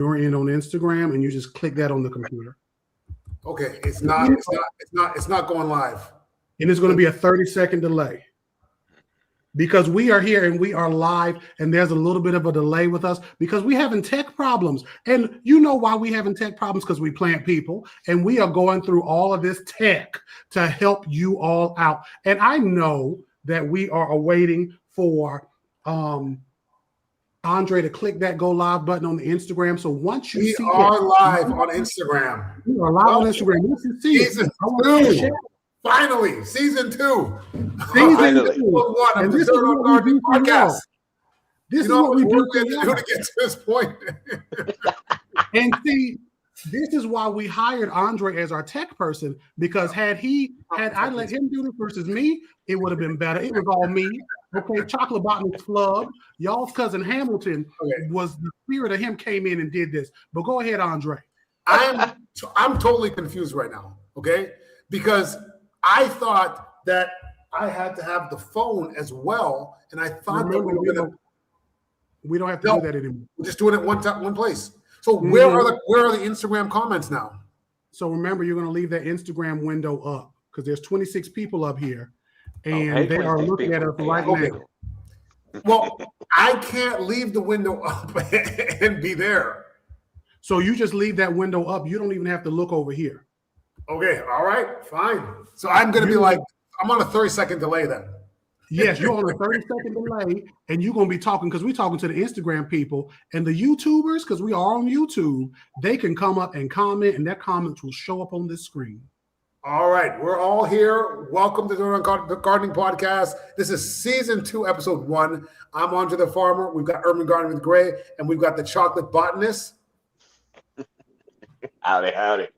you're in on Instagram, and you just click that on the computer. Okay, it's not going live. And it's going to be a 30-second delay. Because we are here and we are live, and there's a little bit of a delay with us because we having tech problems. And you know why we having tech problems? Because we plant people, and we are going through all of this tech to help you all out. And I know that we are awaiting for Andre to click that go live button on the Instagram. So once you see are live on Instagram. We are live on Instagram. This is season 2. Finally, season 2. Season 2. One of the Dirt on Gardening podcast. This is what we do to get to this point. And see, this is why we hired Andre as our tech person, because had I let him do this versus me, it would have been better. It was all me. Okay, Chocolate Botanist Club. Y'all's cousin Hamilton was the spirit of him came in and did this. But go ahead, Andre. I'm totally confused right now, okay? Because I thought that I had to have the phone as well, and I thought that we don't have to do that anymore. We're just doing it one place. So where are the Instagram comments now? So remember, you're going to leave that Instagram window up because there's 26 people up here, and they are looking at us right now. Well, I can't leave the window up and be there. So you just leave that window up. You don't even have to look over here. Okay, all right, fine. So I'm going to be like, I'm on a 30-second delay then. Yes, you're on a 30-second delay, and you're going to be talking, because we're talking to the Instagram people and the YouTubers, because we are on YouTube. They can come up and comment, and their comments will show up on this screen. All right, we're all here. Welcome to the Gardening Podcast. This is Season 2, Episode 1. I'm Andre the Farmer. We've got Urban Gardening with Gray, and we've got the Chocolate Botanist. Howdy.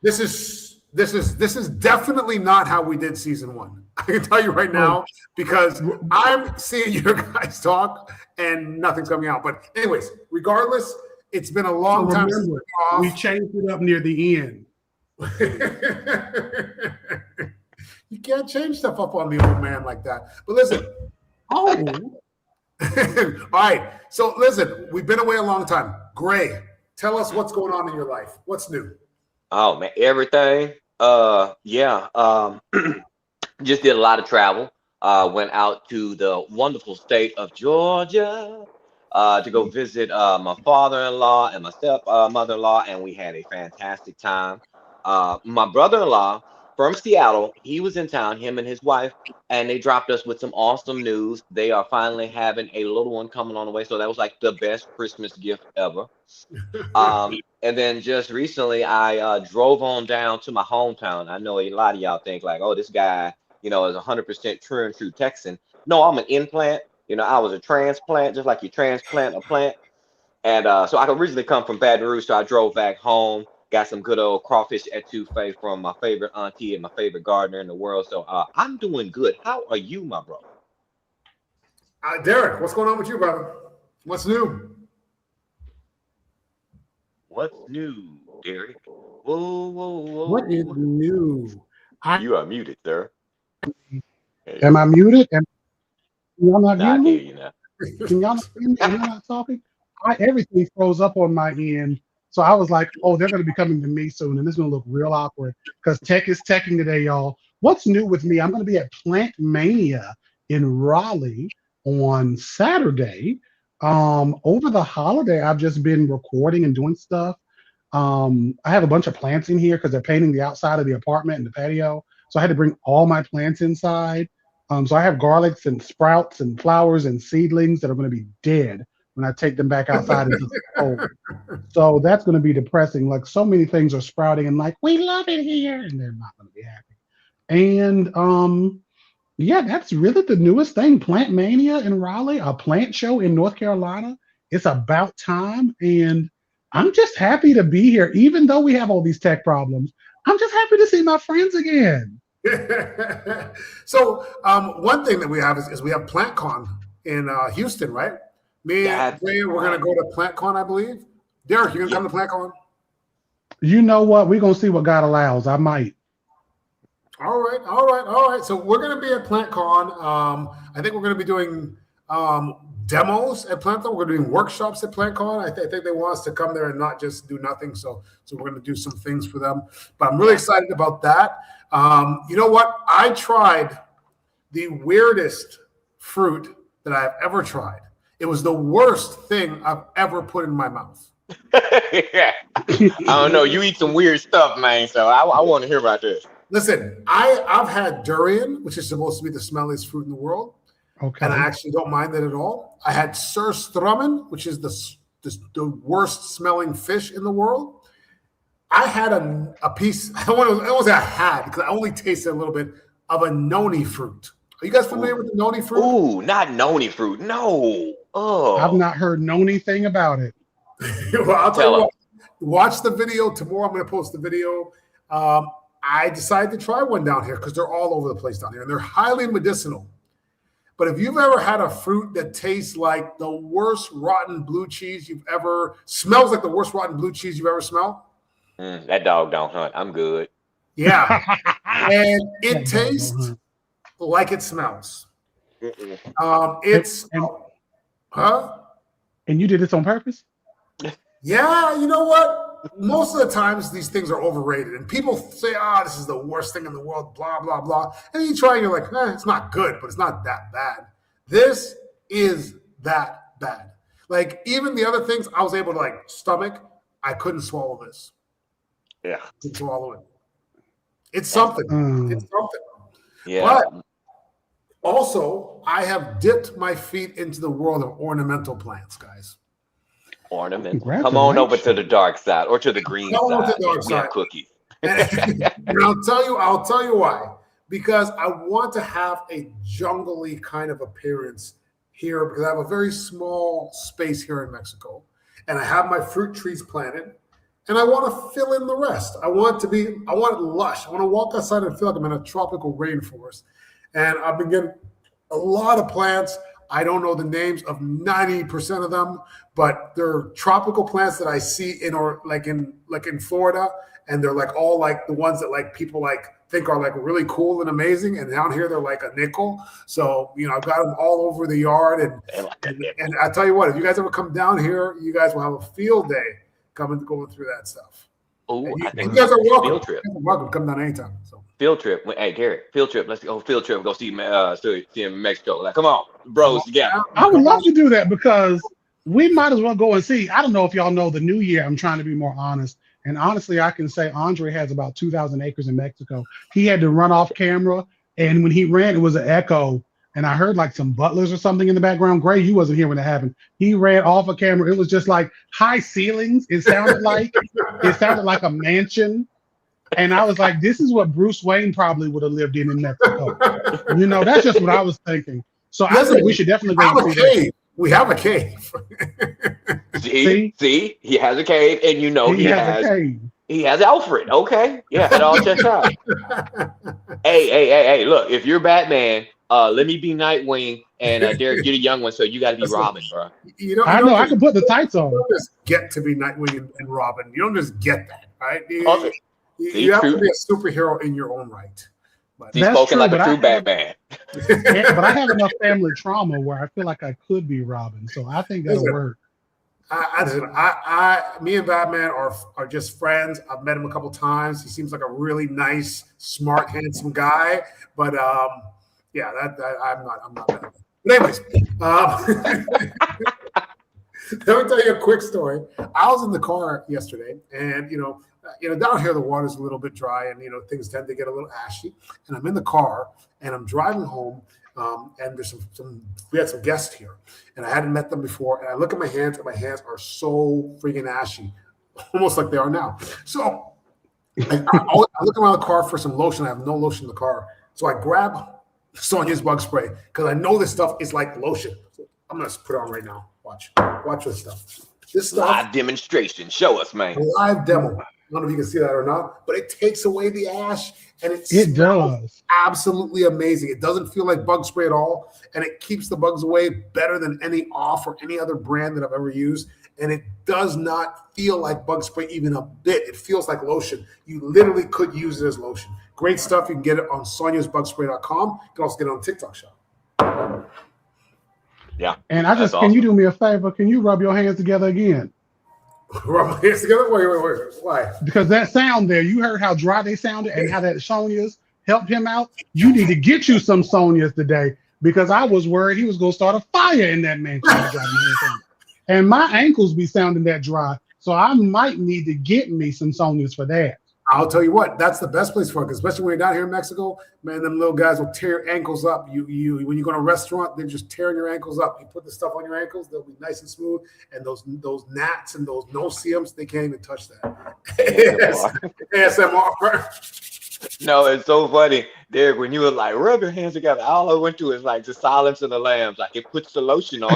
This is definitely not how we did Season 1. I can tell you right now, because I'm seeing your guys talk and nothing's coming out. But anyways, regardless, it's been a long time. Remember, we changed it up near the end. You can't change stuff up on the old man like that. But listen. All right. So listen, we've been away a long time. Gray, tell us what's going on in your life. What's new? Oh man, everything. Just did a lot of travel. Went out to the wonderful state of Georgia to go visit my father-in-law and my step-mother-in-law, and we had a fantastic time. My brother-in-law from Seattle, he was in town, him and his wife, and they dropped us with some awesome news. They are finally having a little one coming on the way, so that was like the best Christmas gift ever. And then just recently, I drove on down to my hometown. I know a lot of y'all think like, oh, this guy, is 100% true and true Texan. No, I'm an implant. I was a transplant, just like you transplant a plant. And so I originally come from Baton Rouge, so I drove back home, got some good old crawfish etouffee from my favorite auntie and my favorite gardener in the world. So I'm doing good. How are you, my brother? Derek, what's going on with you, brother? What's new? What's new, Derek? Whoa. What is new? You are muted, sir. Am I muted? Can y'all not hear me? I hear you now. Can y'all not hear me? Am I not talking? Everything froze up on my end. So I was like, oh, they're going to be coming to me soon, and this is going to look real awkward because tech is teching today, y'all. What's new with me? I'm going to be at Plant Mania in Raleigh on Saturday. Over the holiday, I've just been recording and doing stuff. I have a bunch of plants in here because they're painting the outside of the apartment and the patio. So I had to bring all my plants inside. So I have garlics and sprouts and flowers and seedlings that are going to be dead when I take them back outside into the cold. So that's going to be depressing. Like so many things are sprouting and like, we love it here. And they're not going to be happy. And yeah, that's really the newest thing. Plant Mania in Raleigh, a plant show in North Carolina. It's about time. And I'm just happy to be here. Even though we have all these tech problems, I'm just happy to see my friends again. So one thing that we have is we have PlantCon in Houston, right? Me and Ray, we're going to go to PlantCon, I believe. Derek, you going to come to PlantCon? You know what? We're going to see what God allows. I might. All right. So we're going to be at PlantCon. I think we're going to be doing demos at PlantCon. We're doing workshops at PlantCon. I think they want us to come there and not just do nothing. So we're going to do some things for them. But I'm really excited about that. You know what? I tried the weirdest fruit that I've ever tried. It was the worst thing I've ever put in my mouth. Yeah. I don't know. You eat some weird stuff, man. So I want to hear about this. Listen, I've had durian, which is supposed to be the smelliest fruit in the world. Okay. And I actually don't mind it at all. I had surströmming, which is the worst smelling fish in the world. I had a piece, I don't say I had, because I only tasted a little bit of a noni fruit. Are you guys familiar with the noni fruit? Ooh, not noni fruit. No. Oh. I've not heard anything about it. Well, I'll tell you what, watch the video. Tomorrow I'm going to post the video. I decided to try one down here because they're all over the place down here, and they're highly medicinal. But if you've ever had a fruit that tastes like the worst rotten blue cheese smells like the worst rotten blue cheese you've ever smelled. That dog don't hunt. I'm good. Yeah. And it tastes like it smells. And you did this on purpose? Yeah, you know what? Most of the times these things are overrated, and people say, this is the worst thing in the world, blah, blah, blah. And you try and you're like, it's not good, but it's not that bad. This is that bad. Like, even the other things I was able to stomach, I couldn't swallow this. Yeah. Couldn't swallow it. It's something. It's something. Yeah. But also, I have dipped my feet into the world of ornamental plants, guys. Ornament. Come on over to the dark side or to the green side. We have cookies. And I'll tell you why. Because I want to have a jungly kind of appearance here, because I have a very small space here in Mexico, and I have my fruit trees planted, and I want to fill in the rest. I want it lush. I want to walk outside and feel like I'm in a tropical rainforest. And I've been getting a lot of plants. I don't know the names of 90% of them, but they're tropical plants that I see in Florida, and they're all the ones that people think are really cool and amazing, and down here they're like a nickel. So I've got them all over the yard, and I tell you what, if you guys ever come down here, you guys will have a field day going through that stuff. Oh, you guys are welcome. Field trip. You're welcome. Come down anytime. So. Field trip. Hey, Gary, field trip. Let's go field trip. Go see him in Mexico. Come on, bros. Yeah. I would love to do that, because we might as well go and see. I don't know if y'all know the new year. I'm trying to be more honest. And honestly, I can say Andre has about 2,000 acres in Mexico. He had to run off camera, and when he ran, it was an echo. And I heard some butlers or something in the background. Gray, you wasn't here when it happened. He ran off of camera. It was just high ceilings. It sounded like a mansion. And I was like, this is what Bruce Wayne probably would have lived in Mexico. That's just what I was thinking. So I think we should definitely go and see that. We have a cave. See, he has a cave, and he has a cave. He has Alfred. Okay, yeah, it all checks out. Hey, look, if you're Batman, let me be Nightwing, and Derek, you're the young one, so you got to be Robin, bro. I know. I can put the tights on. You don't just get to be Nightwing and Robin. You don't just get that, right? Okay. You have to be a superhero in your own right. But he's spoken like a true Batman. But I have enough family trauma where I feel like I could be Robin, so I think that'll work. Me and Batman are just friends. I've met him a couple times. He seems like a really nice, smart, handsome guy. But I'm not Batman. But anyways, let me tell you a quick story. I was in the car yesterday, and down here the water's a little bit dry, and things tend to get a little ashy. And I'm in the car, and I'm driving home, and there's we had some guests here, and I hadn't met them before. And I look at my hands, and my hands are so freaking ashy, almost like they are now. So I look around the car for some lotion. I have no lotion in the car, so I grab Sonia's bug spray, because I know this stuff is like lotion. So I'm gonna put it on right now. Watch this stuff. This stuff. Live demonstration. Show us, man. Live demo. I don't know if you can see that or not, but it takes away the ash, and it does. Absolutely amazing. It doesn't feel like bug spray at all, and it keeps the bugs away better than any off or any other brand that I've ever used. And it does not feel like bug spray even a bit. It feels like lotion. You literally could use it as lotion. Great stuff. You can get it on soniasbugspray.com. You can also get it on TikTok Shop. Yeah, And that's can you awesome. do me a favor? Can you rub your hands together again? Rub my hands together. Wait. Why? Because that sound there, you heard how dry they sounded and how that Sonia's helped him out. You need to get you some Sonia's today because I was worried he was going to start a fire in that mansion by dropping hands on it. And my ankles be sounding that dry. So I might need to get me some Sonia's for that. I'll tell you what, that's the best place for it, especially when you're down here in Mexico. Man, them little guys will tear your ankles up. You when you go to a restaurant, they're just tearing your ankles up. You put the stuff on your ankles, they'll be nice and smooth. And those gnats and those no-see-ums, they can't even touch that. ASMR. No, it's so funny, Derek, when you were like, rub your hands together, all I went to is like the Silence of the Lambs. Like it puts the lotion on.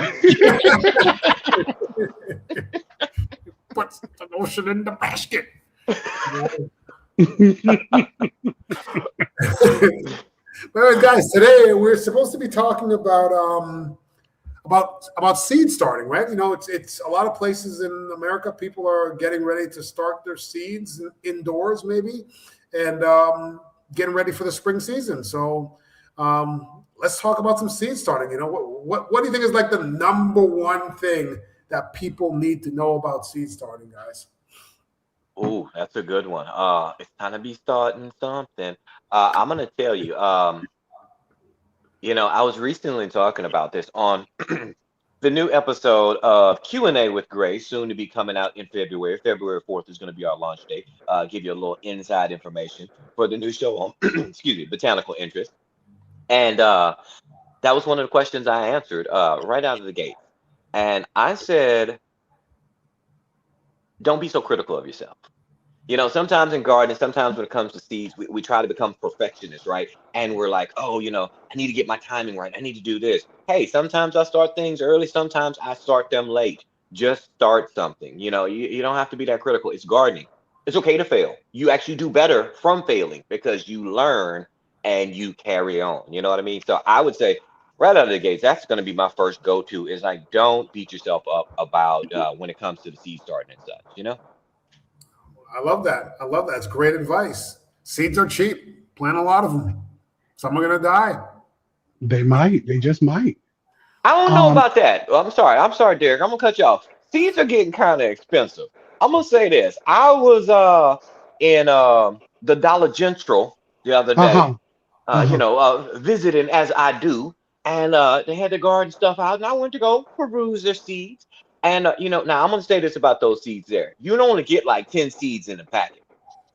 Puts the lotion in the basket. But guys, today we're supposed to be talking about seed starting, right? You know, it's a lot of places in America. People are getting ready to start their seeds indoors, maybe, and getting ready for the spring season. So let's talk about some seed starting. You know, what do you think is like the number one thing that people need to know about seed starting, guys? Oh, that's a good one. It's time to be starting something. I'm gonna tell you. You know, I was recently talking about this on the new episode of Q&A with Grace, soon to be coming out in February. February 4th is going to be our launch date. Give you a little inside information for the new show on, excuse me, botanical interest. And that was one of the questions I answered right out of the gate. And I said, don't be so critical of yourself. You know, sometimes in gardening, sometimes when it comes to seeds, we try to become perfectionists, right? And we're like, oh, you know, I need to get my timing right. I need to do this. Hey, sometimes I start things early. Sometimes I start them late. Just start something. You know, you don't have to be that critical. It's gardening. It's okay to fail. You actually do better from failing because you learn and you carry on. You know what I mean? So I would say right out of the gates, that's going to be my first go-to is like, don't beat yourself up about when it comes to the seed starting and such, you know? I love that. It's great advice. Seeds are cheap. Plant a lot of them. Some are gonna die. They might. They just might. I don't know Um, about that. I'm sorry, Derek. I'm gonna cut you off. Seeds are getting kind of expensive. I'm gonna say this. I was in the Dollar General the other day, uh-huh. Uh-huh. visiting as I do, and they had the garden stuff out, and I went to go peruse their seeds. And now I'm gonna say this about those seeds there. You can only get like 10 seeds in a packet.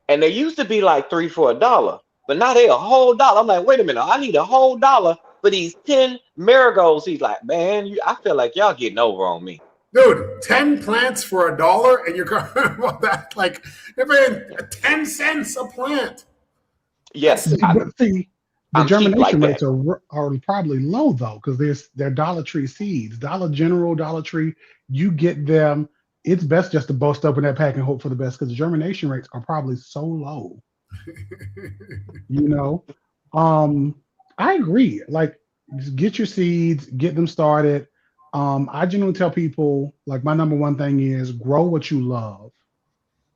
And they used to be like three for $1, but now they a whole dollar. I'm like, wait a minute, I need a whole dollar for these 10 marigolds. He's like, man, I feel like y'all getting over on me. Dude, 10 plants for $1, and you're going about that like you're paying 10 cents a plant. Yes, But see, the I'm cheap like germination rates that. are probably low though, because they're Dollar Tree seeds. Dollar General, Dollar Tree, you get them. It's best just to bust open that pack and hope for the best because the germination rates are probably so low. You know, I agree. Like, just get your seeds, get them started. I generally tell people like my number one thing is grow what you love,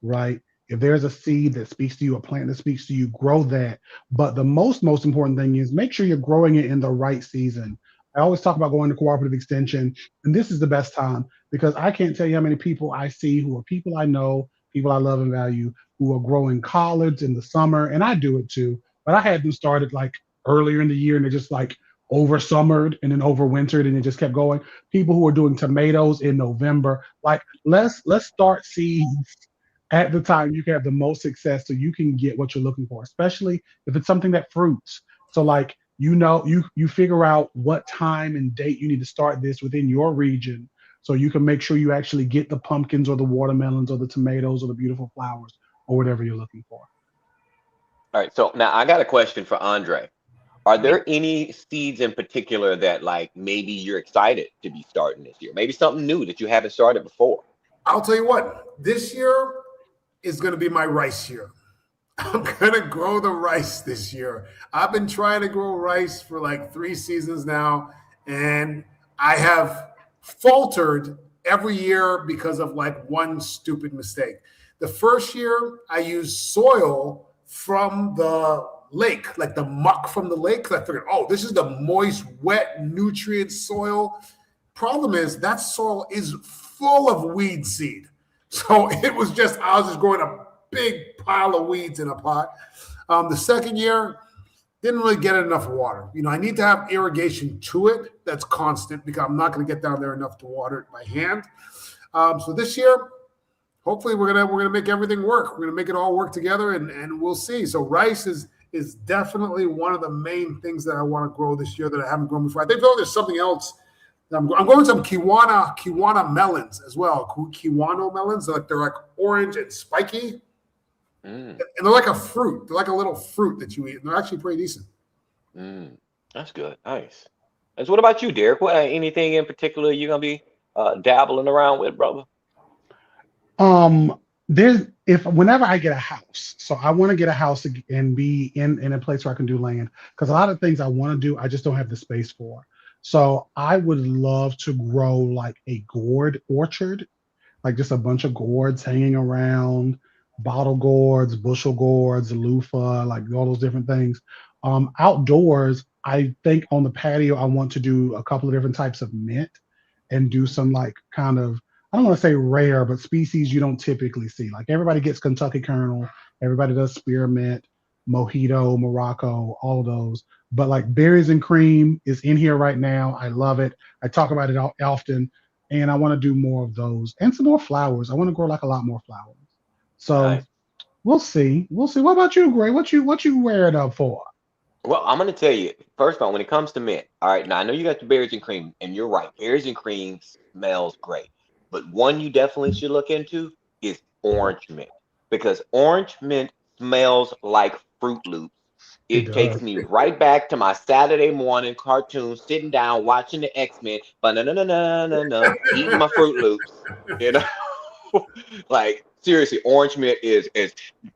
right? If there's a seed that speaks to you, a plant that speaks to you, grow that. But the most important thing is make sure you're growing it in the right season. I always talk about going to cooperative extension, and this is the best time because I can't tell you how many people I see who are people I know, people I love and value, who are growing collards in the summer, and I do it too. But I had them started like earlier in the year, and they just like over summered and then overwintered, and it just kept going. People who are doing tomatoes in November, like let's start seeds at the time you can have the most success so you can get what you're looking for, especially if it's something that fruits. So like you figure out what time and date you need to start this within your region so you can make sure you actually get the pumpkins or the watermelons or the tomatoes or the beautiful flowers or whatever you're looking for. All right, so now I got a question for Andre. Are Mhm. there any seeds in particular that like maybe you're excited to be starting this year? Maybe something new that you haven't started before? I'll tell you what, this year is going to be my rice year. I'm going to grow the rice this year. I've been trying to grow rice for like 3 seasons now, and I have faltered every year because of like one stupid mistake. The first year, I used soil from the lake, like the muck from the lake. 'Cause I figured, oh, this is the moist, wet, nutrient soil. Problem is that soil is full of weed seed. So I was just growing a big pile of weeds in a pot. The second year, didn't really get enough water. I need to have irrigation to it that's constant because I'm not going to get down there enough to water it by hand. So this year, hopefully we're gonna make everything work. We're gonna make it all work together, and we'll see. So rice is definitely one of the main things that I want to grow this year that I haven't grown before. I think there's something else. I'm growing some Kiwano melons as well. Kiwano melons, they're like orange and spiky. And they're like a fruit. They're like a little fruit that you eat. And they're actually pretty decent. That's good. Nice. And so what about you, Derek? What anything in particular you're gonna be dabbling around with, brother? Whenever I get a house, so I want to get a house and be in a place where I can do land, because a lot of things I want to do, I just don't have the space for. So I would love to grow like a gourd orchard, like just a bunch of gourds hanging around, bottle gourds, bushel gourds, loofah, like all those different things. Outdoors, I think on the patio, I want to do a couple of different types of mint and do some like kind of, I don't want to say rare, but species you don't typically see. Like everybody gets Kentucky Colonel, everybody does spearmint, mojito, Morocco, all of those. But like berries and cream is in here right now. I love it. I talk about it often, and I want to do more of those and some more flowers. I want to grow like a lot more flowers. So Nice. we'll see. We'll see. What about you, Gray? What you wear it up for? Well, I'm gonna tell you, first of all, when it comes to mint, all right, now I know you got the berries and cream, and you're right, berries and cream smells great. But one you definitely should look into is orange mint, because orange mint smells like Fruit Loops. It It takes does. me right back to my Saturday morning cartoon, sitting down watching the X-Men, ba-na-na-na-na-na, eating my Fruit Loops. You know, like seriously, orange mint is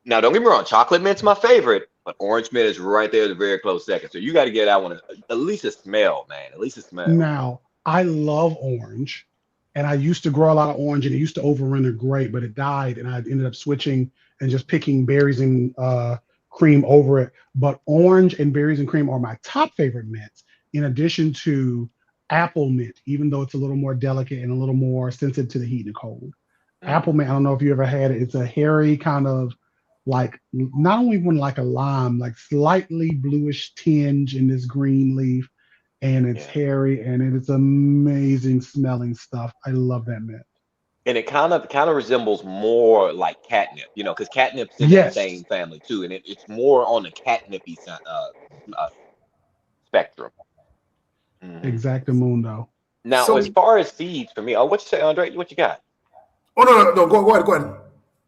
now. Don't get me wrong, chocolate mint's my favorite, but orange mint is right there, the very close second. So you got to get that one at least a smell, man. At least a smell. Now, I love orange, and I used to grow a lot of orange, and it used to overwinter great, but it died, and I ended up switching and just picking berries and cream over it. But orange and berries and cream are my top favorite mints, in addition to apple mint, even though it's a little more delicate and a little more sensitive to the heat and the cold. Apple mint, I don't know if you ever had it. It's a hairy kind of like, not only one like a lime, like slightly bluish tinge in this green leaf, and it's Yeah. hairy, and it is amazing smelling stuff. I love that mint. And it kind of resembles more like catnip, because catnip's in that Yes, same family too, and it's more on the catnipy spectrum. hmm exactamundo. Now, So, as far as seeds for me, what you say, Andre? What you got? oh no, go ahead.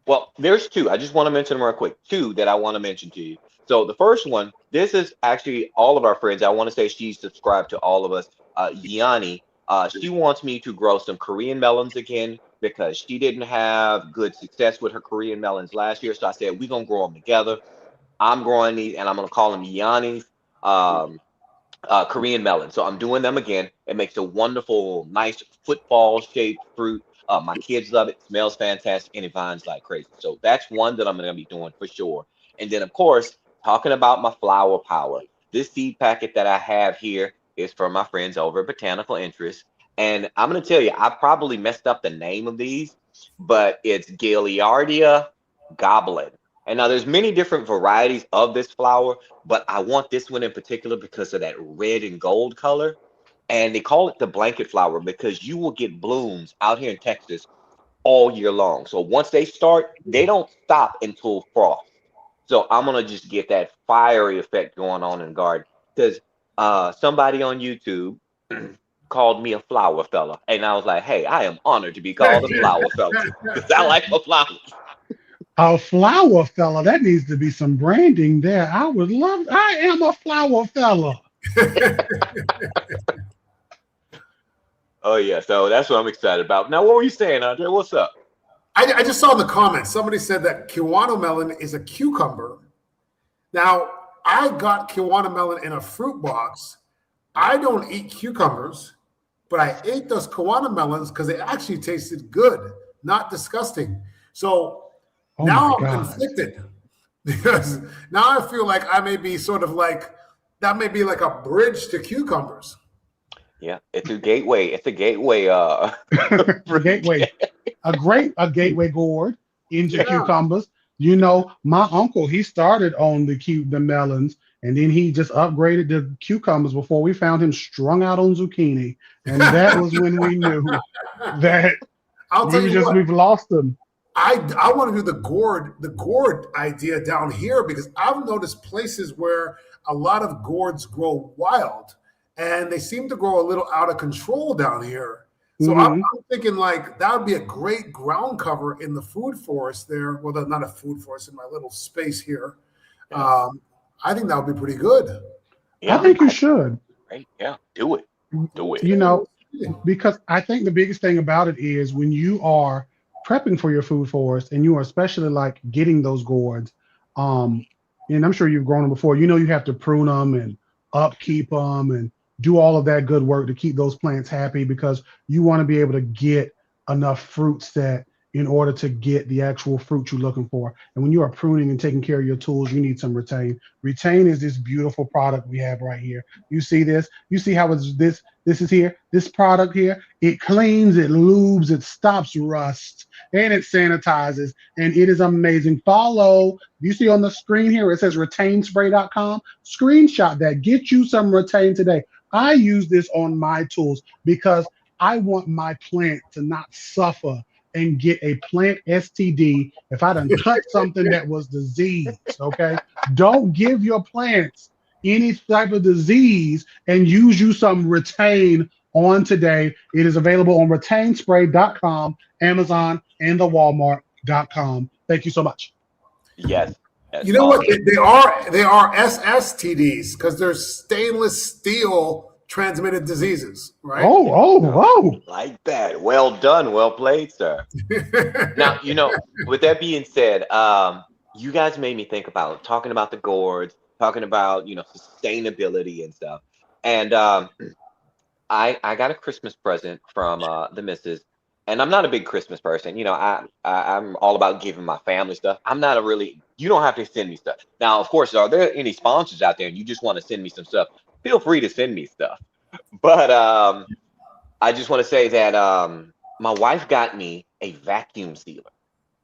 Well, there's two. I just want to mention them real quick. Two that I want to mention to you. So the first one, this is actually all of our friends. I want to say she's subscribed to all of us. Yanni, she wants me to grow some Korean melons again because she didn't have good success with her Korean melons last year. So I said, we're going to grow them together. I'm growing these, and I'm going to call them Yanni's um, Korean melons. So I'm doing them again. It makes a wonderful, nice football-shaped fruit. My kids love it. Smells fantastic, and it vines like crazy. So that's one that I'm going to be doing for sure. And then, of course, talking about my flower power. This seed packet that I have here is for my friends over at Botanical Interest. And I'm going to tell you, I probably messed up the name of these, but it's Gaillardia goblin. And now there's many different varieties of this flower, but I want this one in particular because of that red and gold color. And they call it the blanket flower because you will get blooms out here in Texas all year long. So once they start, they don't stop until frost. So I'm gonna just get that fiery effect going on in the garden because somebody on YouTube called me a flower fella, and I was like, "Hey, I am honored to be called a flower fella because I like my flowers." A flower fella, that needs to be some branding there. I am a flower fella. Oh yeah, so that's what I'm excited about. Now, what were you saying, Andre? What's up? I just saw in the comments somebody said that Kiwano melon is a cucumber. Now, I got Kiwano melon in a fruit box. I don't eat cucumbers, but I ate those Kiwano melons because they actually tasted good, not disgusting. So Oh now my I'm God. conflicted because now I feel like I may be sort of like that may be like a bridge to cucumbers. Yeah, it's a gateway. It's a gateway. Gateway, a gateway gourd into Yeah. cucumbers. You know, my uncle, he started on the melons, and then he just upgraded the cucumbers before we found him strung out on zucchini, and that was when we knew that I'll tell you what. we've lost them. I want to do the gourd idea down here because I've noticed places where a lot of gourds grow wild and they seem to grow a little out of control down here. So I'm thinking like that would be a great ground cover in the food forest there. Well, not a food forest in my little space here. Yeah. I think that would be pretty good. I think you should. Right? Yeah, do it. Do it. You know, because I think the biggest thing about it is when you are prepping for your food forest and you are especially like getting those gourds, and I'm sure you've grown them before, you know, you have to prune them and upkeep them and do all of that good work to keep those plants happy because you want to be able to get enough fruit set in order to get the actual fruit you're looking for. And when you are pruning and taking care of your tools, you need some retain. Retain is this beautiful product we have right here. You see this? You see how it's this is here? This product here, it cleans, it lubes, it stops rust, and it sanitizes, and it is amazing. Follow, you see on the screen here, it says retainsspray.com. Screenshot that. Get you some retain today. I use this on my tools because I want my plant to not suffer and get a plant STD if I done cut something that was diseased, okay? Don't give your plants any type of disease and use you some retain on today. It is available on retainsspray.com, Amazon, and the Walmart.com. Thank you so much. Yes. You know what? They are SSTDs because they're stainless steel transmitted diseases, right? Oh. Like that. Well done. Well played, sir. Now, you know, with that being said, you guys made me think about talking about the gourds, talking about, you know, sustainability and stuff. And I got a Christmas present from the missus. And I'm not a big Christmas person. You know, I'm all about giving my family stuff. I'm not you don't have to send me stuff. Now, of course, are there any sponsors out there and you just want to send me some stuff? Feel free to send me stuff. But I just want to say that my wife got me a vacuum sealer.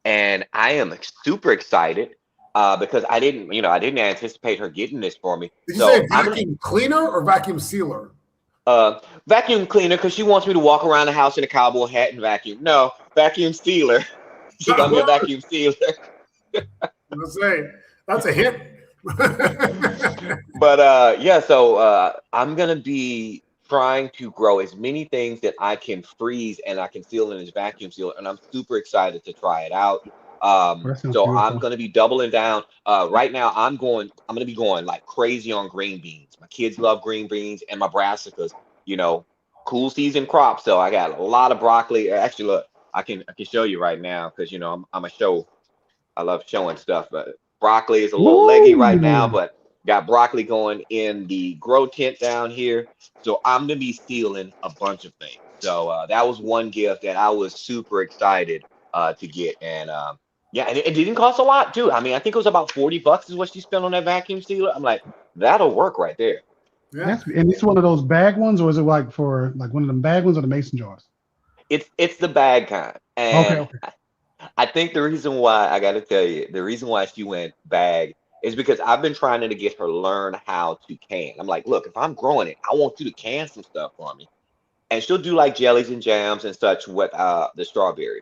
And I am super excited because I didn't anticipate her getting this for me. Did you say vacuum cleaner or vacuum sealer? Vacuum cleaner because she wants me to walk around the house in a cowboy hat and vacuum. No, vacuum sealer. She got me a vacuum sealer. Let's say that's a hint. But yeah, so I'm gonna be trying to grow as many things that I can freeze and I can seal in this vacuum sealer, and I'm super excited to try it out. So beautiful. I'm gonna be doubling down. Right now, I'm gonna be going like crazy on green beans. My kids love green beans and my brassicas. You know, cool season crop. So I got a lot of broccoli. Actually, look, I can show you right now because you know I'm a show. I love showing stuff, but broccoli is a little leggy right now, but got broccoli going in the grow tent down here. So I'm gonna be stealing a bunch of things. So that was one gift that I was super excited to get, and yeah, and it didn't cost a lot too. I mean, I think it was about $40 is what she spent on that vacuum sealer. I'm like, that'll work right there. Yeah. And it's one of those bag ones, or is it like for like one of them bag ones or the mason jars? It's the bag kind. And okay. I think the reason why I got to tell you, the reason why she went bag is because I've been trying to get her learn how to can. I'm like, look, if I'm growing it, I want you to can some stuff for me. And she'll do like jellies and jams and such with the strawberries.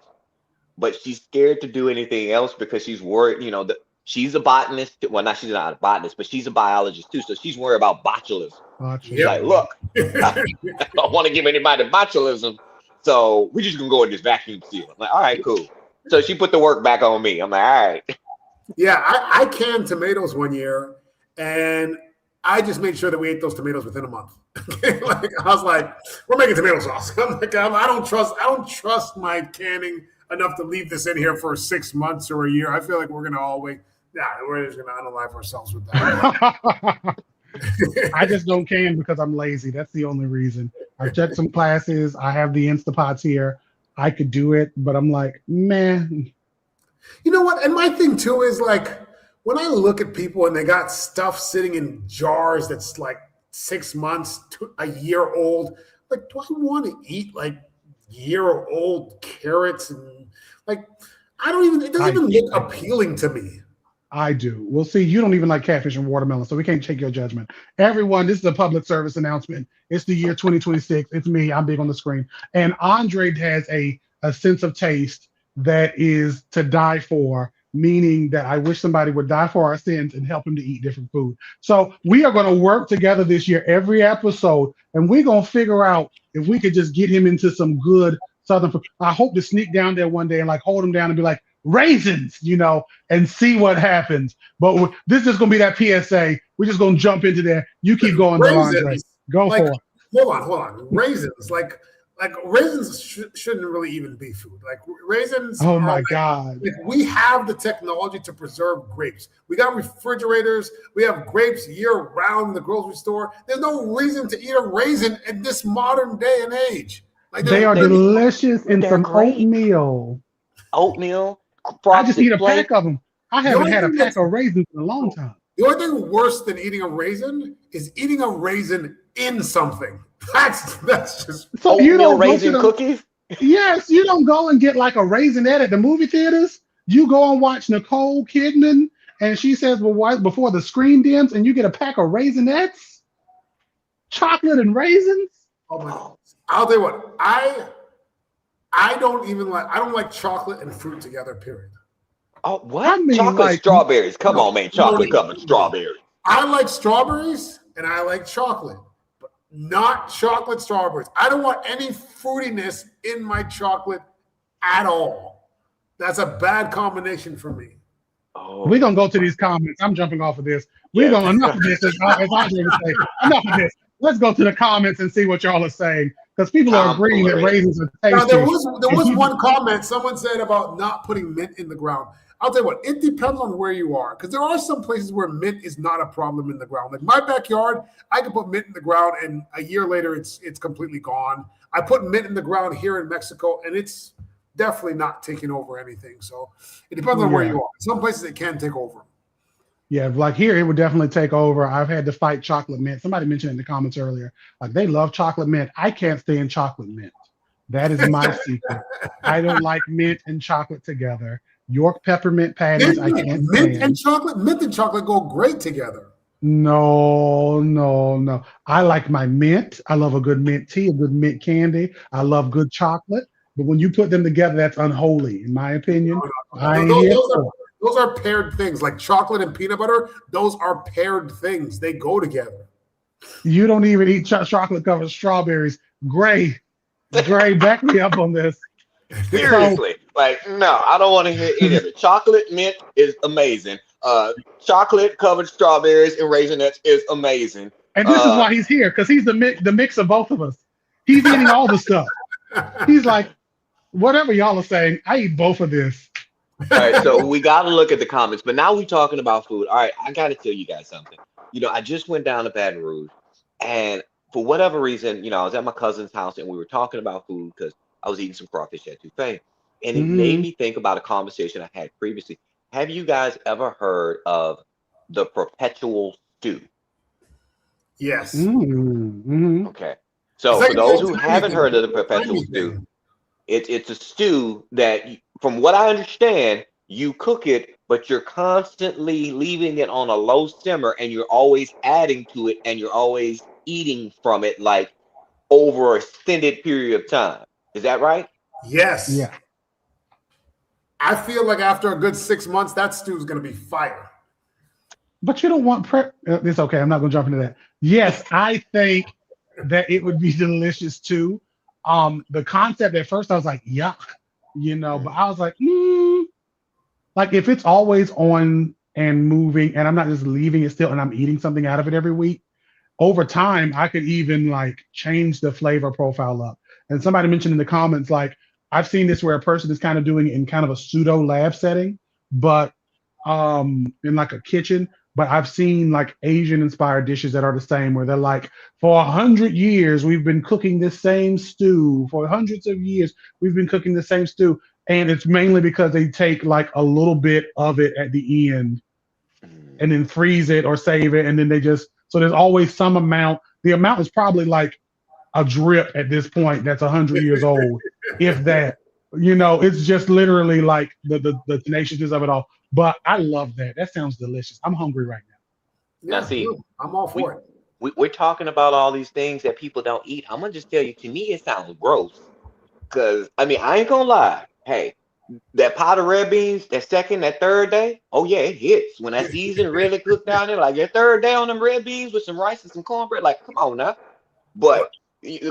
But she's scared to do anything else because she's worried, you know, that she's a botanist. Well, she's not a botanist, but she's a biologist too. So she's worried about botulism. She's like, look, I don't want to give anybody botulism. So we're just going to go with this vacuum sealer. I'm like, all right, cool. So she put the work back on me. I'm like, all right. Yeah, I canned tomatoes one year, and I just made sure that we ate those tomatoes within a month. Like, I was like, we're making tomato sauce. I'm like, I don't trust my canning enough to leave this in here for 6 months or a year. I feel like we're gonna we're just gonna unalive ourselves with that. I just don't can because I'm lazy. That's the only reason. I checked some classes. I have the Instapots here. I could do it, but I'm like, man. You know what? And my thing too is like when I look at people and they got stuff sitting in jars that's like 6 months to a year old, like, do I want to eat like year-old carrots and like I don't even. It doesn't even look appealing to me. I do. Well, see, you don't even like catfish and watermelon, so we can't take your judgment. Everyone, this is a public service announcement. It's the year 2026. It's me. I'm big on the screen. And Andre has a sense of taste that is to die for, meaning that I wish somebody would die for our sins and help him to eat different food. So we are going to work together this year, every episode, and we're going to figure out if we could just get him into some good Southern food. I hope to sneak down there one day and like hold him down and be like, raisins, and see what happens. But this is going to be that PSA. We're just going to jump into there. You keep going, Andre. Go like, for it. Hold on. Raisins, like raisins shouldn't really even be food. Like raisins. Oh my God. Like, we have the technology to preserve grapes. We got refrigerators. We have grapes year round in the grocery store. There's no reason to eat a raisin in this modern day and age. Like they are delicious in some oatmeal. Oatmeal. I just eat a pack of them. I haven't had a pack of raisins in a long time. The only thing worse than eating a raisin is eating a raisin in something. That's just so you don't raisin cookies. Yes, you don't go and get like a raisinette at the movie theaters. You go and watch Nicole Kidman, and she says, "Well, before the screen dims," and you get a pack of raisinettes, chocolate and raisins. Oh my God! I'll tell you what, I don't like chocolate and fruit together, period. Oh, what? I mean, chocolate strawberries. Come on, man. Chocolate covered strawberries. I like strawberries and I like chocolate, but not chocolate strawberries. I don't want any fruitiness in my chocolate at all. That's a bad combination for me. Oh. We're going to go to these comments. I'm jumping off of this. We're going enough of this. As Andre would say, enough of this. Let's go to the comments and see what y'all are saying. Because people are agreeing that raisins are tasty. Now, there was one comment someone said about not putting mint in the ground. I'll tell you what, it depends on where you are. Because there are some places where mint is not a problem in the ground. Like my backyard, I can put mint in the ground and a year later it's completely gone. I put mint in the ground here in Mexico and it's definitely not taking over anything. So it depends on where you are. Some places it can take over. Yeah, like here, it would definitely take over. I've had to fight chocolate mint. Somebody mentioned in the comments earlier, like they love chocolate mint. I can't stand chocolate mint. That is my secret. I don't like mint and chocolate together. York peppermint patties, I can't stand. Mint and chocolate go great together. No. I like my mint. I love a good mint tea, a good mint candy. I love good chocolate. But when you put them together, that's unholy, in my opinion. Those are paired things, like chocolate and peanut butter. Those are paired things. They go together. You don't even eat chocolate covered strawberries. Gray, back me up on this. Seriously, no, I don't want to hear any of it. Chocolate mint is amazing. Chocolate covered strawberries and raisinets is amazing. And this is why he's here, because he's the mix of both of us. He's eating all the stuff. He's like, whatever y'all are saying, I eat both of this. All right, so we got to look at the comments, but now we're talking about food. All right, I got to tell you guys something. I just went down to Baton Rouge, and for whatever reason, I was at my cousin's house, and we were talking about food because I was eating some crawfish at Tufane, and it made me think about a conversation I had previously. Have you guys ever heard of the Perpetual stew? Yes. Okay. So for those who haven't heard of the Perpetual stew, it's a stew that, from what I understand, you cook it, but you're constantly leaving it on a low simmer, and you're always adding to it, and you're always eating from it like over an extended period of time. Is that right? Yes. Yeah. I feel like after a good 6 months, that stew is going to be fire. But you don't want prep. It's okay. I'm not going to jump into that. Yes, I think that it would be delicious too. The concept at first, I was like, yuck, but I was like, like if it's always on and moving, and I'm not just leaving it still, and I'm eating something out of it every week, over time, I could even like change the flavor profile up. And somebody mentioned in the comments, like, I've seen this where a person is kind of doing it in kind of a pseudo lab setting, but in like a kitchen. But I've seen like Asian inspired dishes that are the same, where they're like, for 100 years, we've been cooking this same stew. For hundreds of years, we've been cooking the same stew. And it's mainly because they take like a little bit of it at the end and then freeze it or save it. And then so there's always some amount. The amount is probably like a drip at this point that's 100 years old, if that. It's just literally like the tenaciousness of it all. But I love that. That sounds delicious. I'm hungry right now. Now, Yeah, see, I'm all we, for it. we're talking about all these things that people don't eat. I'm gonna just tell you, to me, it sounds gross. Cause I mean, I ain't gonna lie. Hey, that pot of red beans, that second, that third day, oh yeah, it hits. When that season really cooked down there, like your third day on them red beans with some rice and some cornbread, like come on now. But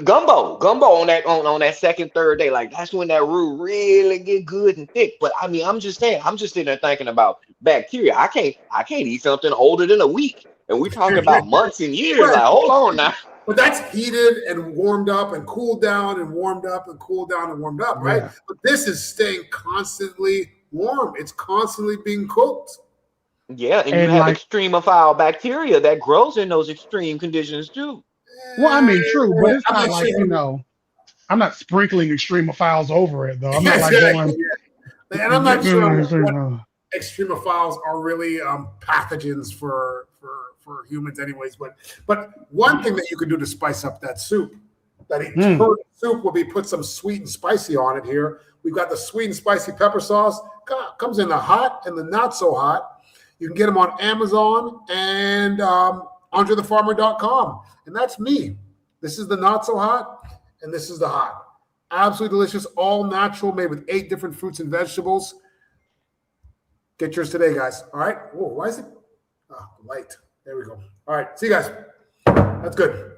gumbo on that second, third day, like that's when that roux really get good and thick. But I mean, I'm just saying, I'm just sitting there thinking about bacteria. I can't eat something older than a week, and we talking about months and years. Right. Like, hold on now. But that's heated and warmed up and cooled down and warmed up and cooled down and warmed up, right? Yeah. But this is staying constantly warm. It's constantly being cooked. Yeah, and you And have like, extremophile bacteria that grows in those extreme conditions too. well, I mean, true, but it's I'm not not like, sure. I'm not sprinkling extremophiles over it though. I'm not like going. And I'm not sure what extremophiles are really pathogens for humans, anyways. But one thing that you can do to spice up that soup, that eternal soup, will be put some sweet and spicy on it. Here we've got the sweet and spicy pepper sauce. Comes in the hot and the not so hot. You can get them on Amazon and AndreTheFarmer.com, and that's me. This is the not so hot, and this is the hot. Absolutely delicious, all natural, made with 8 different fruits and vegetables. Get yours today, guys. All right. Whoa, why is it light? There we go. All right. See you guys. That's good.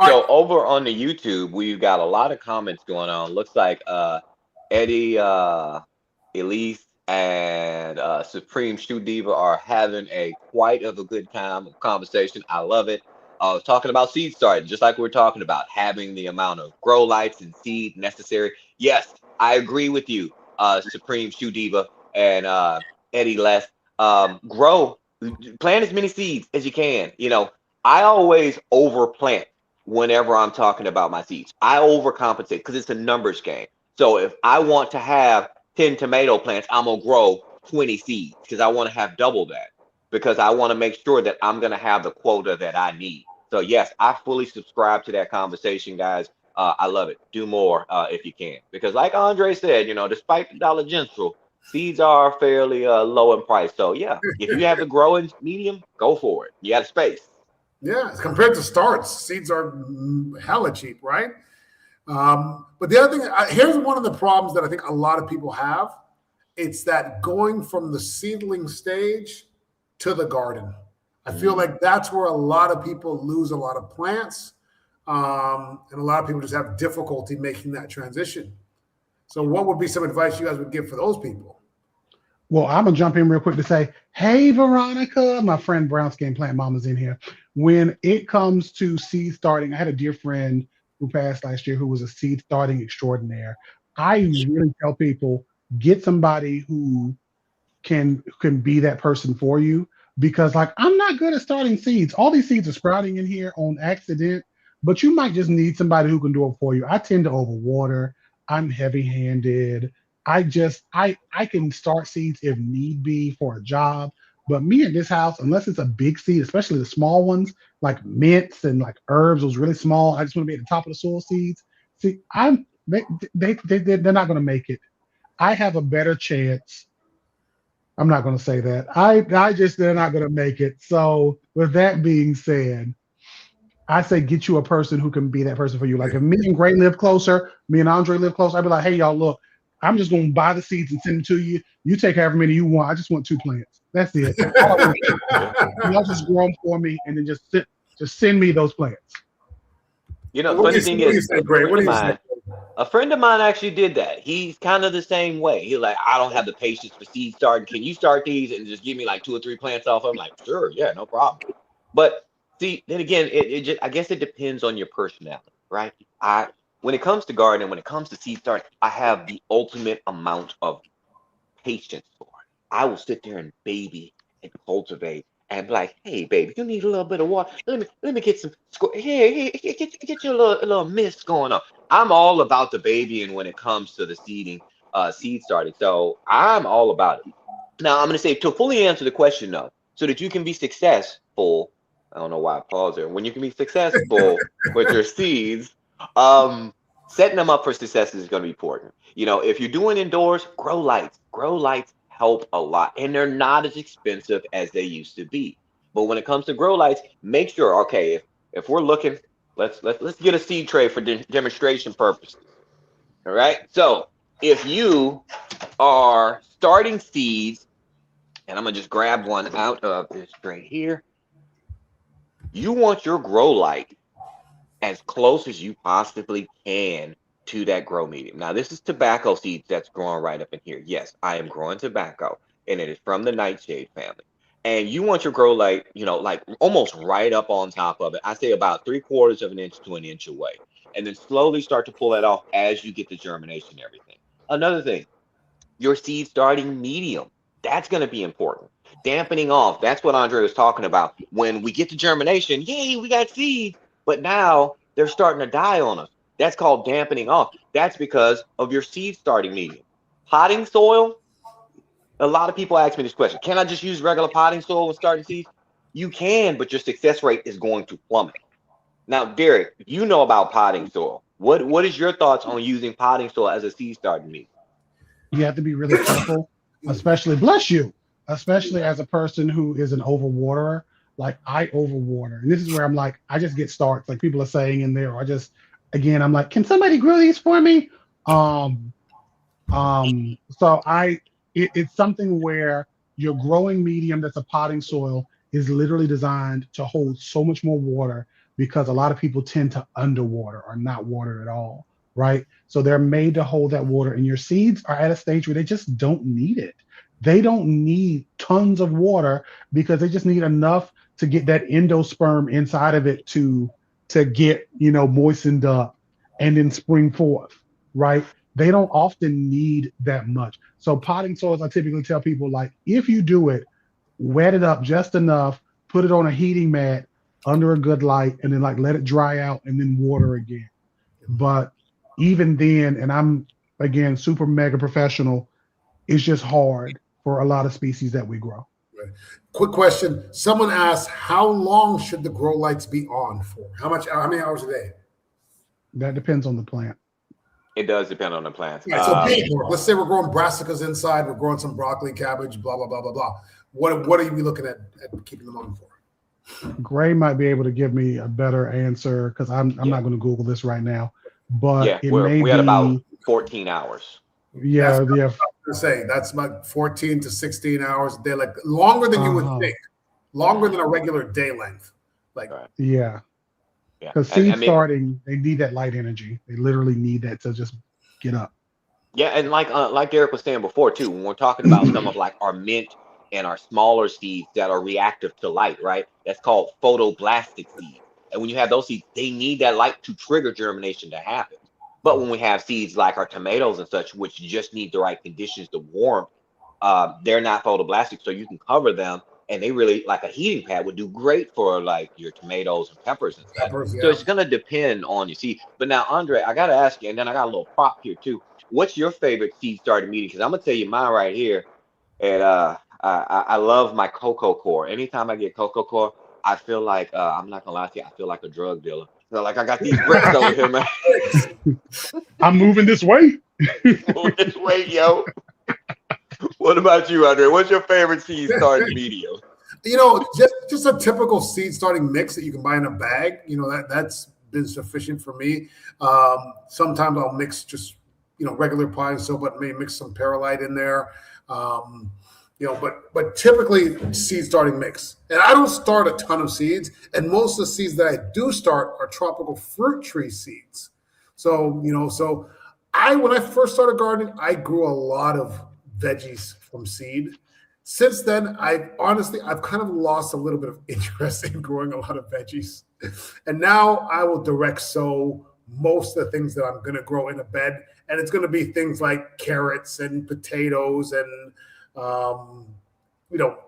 So over on the YouTube, we've got a lot of comments going on. Looks like Eddie, Elise, and Supreme Shoe Diva are having quite of a good time of conversation. I love it. I was talking about seed starting, just like we're talking about having the amount of grow lights and seed necessary. Yes, I agree with you, Supreme Shoe Diva and Eddie Les. Plant as many seeds as you can. I always overplant whenever I'm talking about my seeds. I overcompensate because it's a numbers game. So if I want to have 10 tomato plants, I'm going to grow 20 seeds because I want to have double that, because I want to make sure that I'm going to have the quota that I need. So yes, I fully subscribe to that conversation, guys. I love it. Do more if you can, because like Andre said, despite the Dollar General, seeds are fairly low in price. So yeah, if you have the growing medium, go for it. You got space. Yeah, compared to starts, seeds are hella cheap, right? But the other thing, here's one of the problems that I think a lot of people have. It's that going from the seedling stage to the garden. I feel like that's where a lot of people lose a lot of plants, and a lot of people just have difficulty making that transition. So what would be some advice you guys would give for those people? Well, I'm going to jump in real quick to say, hey, Veronica, my friend Brown Skin Plant Mama's in here. When it comes to seed starting, I had a dear friend who passed last year who was a seed starting extraordinaire. I really tell people, get somebody who can be that person for you, because like, I'm not good at starting seeds. All these seeds are sprouting in here on accident, but you might just need somebody who can do it for you. I tend to overwater. I'm heavy-handed. I can start seeds if need be for a job, but me in this house, unless it's a big seed, especially the small ones like mints and like herbs, those really small, I just want to be at the top of the soil seeds. See, they're not going to make it. I have a better chance. I'm not going to say that. They're not going to make it. So with that being said, I say get you a person who can be that person for you. Like if me and Gray live closer, me and Andre live closer, I'd be like, hey, y'all, look, I'm just going to buy the seeds and send them to you. You take however many you want. I just want 2 plants. That's it. Y'all just grow them for me and then just send me those plants. Funny thing is, a friend of mine actually did that. He's kind of the same way. He's like, I don't have the patience for seed starting. Can you start these and just give me like 2 or 3 plants off? I'm like, sure, yeah, no problem. But see, then again, I guess it depends on your personality, right? When it comes to gardening, when it comes to seed starting, I have the ultimate amount of patience for it. I will sit there and baby and cultivate and be like, hey, baby, you need a little bit of water. Let me get some. Hey, get your little mist going on. I'm all about the babying when it comes to the seed starting. So I'm all about it. Now I'm going to say, to fully answer the question though, so that you can be successful, I don't know why I paused there. When you can be successful with your seeds, setting them up for success is going to be important. You know, if you're doing indoors, grow lights. Grow lights help a lot, and they're not as expensive as they used to be. But when it comes to grow lights, make sure, okay, if we're looking, let's get a seed tray for demonstration purposes. All right. So if you are starting seeds, and I'm gonna just grab one out of this tray here, you want your grow light as close as you possibly can to that grow medium. Now, this is tobacco seeds that's growing right up in here. Yes, I am growing tobacco, and it is from the nightshade family. And you want your grow light, you know, like almost right up on top of it. I say about 3/4 of an inch to an inch away. And then slowly start to pull that off as you get the germination and everything. Another thing, your seed starting medium. That's going to be important. Dampening off. That's what Andre was talking about. When we get to germination, yay, we got seeds. But now they're starting to die on us. That's called dampening off. That's because of your seed starting medium. Potting soil. A lot of people ask me this question. Can I just use regular potting soil when starting seeds? You can, but your success rate is going to plummet. Now, Derek, you know about potting soil. What is your thoughts on using potting soil as a seed starting medium? You have to be really careful, especially, bless you, especially as a person who is an overwaterer. Like I overwater. And this is where I'm like, I just get starts, like people are saying in there, or I just, again, I'm like, can somebody grow these for me? Um, so it's something where your growing medium that's a potting soil is literally designed to hold so much more water because a lot of people tend to underwater or not water at all, right? So they're made to hold that water, and your seeds are at a stage where they just don't need it. They don't need tons of water because they just need enough to get that endosperm inside of it to get, moistened up and then spring forth, right? They don't often need that much. So potting soils, I typically tell people, like, if you do it, wet it up just enough, put it on a heating mat under a good light, and then like let it dry out and then water again. But even then, and I'm again super mega professional, it's just hard for a lot of species that we grow. Right. Quick question. Someone asked, how long should the grow lights be on for? How many hours a day? That depends on the plant. It does depend on the plants. Right, so let's say we're growing brassicas inside, we're growing some broccoli, cabbage, blah, blah, blah, blah, blah. What are you looking at keeping them on for? Gray might be able to give me a better answer because I'm not going to Google this right now. But we had about 14 hours. Yeah, that's what I was going to say. That's about 14 to 16 hours a day, like longer than you would think, longer than a regular day length. Like, yeah. Because seed starting, they need that light energy. They literally need that to just get up. Yeah, and like Derek was saying before too, when we're talking about some of like our mint and our smaller seeds that are reactive to light, right? That's called photoblastic seeds. And when you have those seeds, they need that light to trigger germination to happen. But when we have seeds like our tomatoes and such, which just need the right conditions to warm, they're not photoblastic, so you can cover them. And they really, like a heating pad would do great for like your tomatoes and peppers and stuff. So it's going to depend on your seed. But now, Andre, I got to ask you, and then I got a little prop here too. What's your favorite seed starting medium? Because I'm going to tell you mine right here. And I love my cocoa core. Anytime I get cocoa core, I feel like, I'm not going to lie to you, I feel like a drug dealer. So like I got these bricks over here, man. I'm moving this way. Moving this way, yo. What about you, Andre? What's your favorite seed starting medium? Just a typical seed starting mix that you can buy in a bag. That's been sufficient for me. Sometimes I'll mix just regular potting soil, but maybe mix some perlite in there. But typically seed starting mix. And I don't start a ton of seeds, and most of the seeds that I do start are tropical fruit tree seeds. So when I first started gardening, I grew a lot of veggies from seed. Since then, I've kind of lost a little bit of interest in growing a lot of veggies. And now I will direct sow most of the things that I'm going to grow in a bed. And it's going to be things like carrots and potatoes and,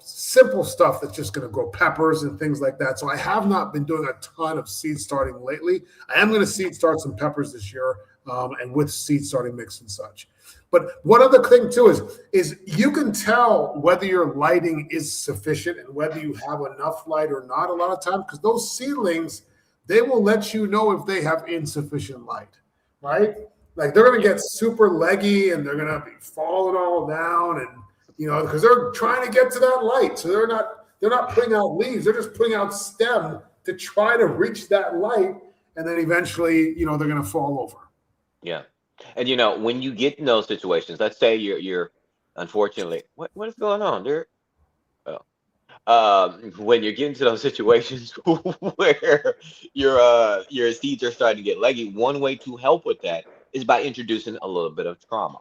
simple stuff that's just going to grow, peppers and things like that. So I have not been doing a ton of seed starting lately. I am going to seed start some peppers this year and with seed starting mix and such. But one other thing too is you can tell whether your lighting is sufficient and whether you have enough light or not a lot of times, because those seedlings, they will let you know if they have insufficient light, right? Like they're going to get super leggy and they're going to be falling all down, and because they're trying to get to that light, so they're not putting out leaves, they're just putting out stem to try to reach that light, and then eventually they're going to fall over. Yeah. And when you get in those situations, let's say you're unfortunately, what is going on there? When you're getting to those situations where your seeds are starting to get leggy, one way to help with that is by introducing a little bit of trauma.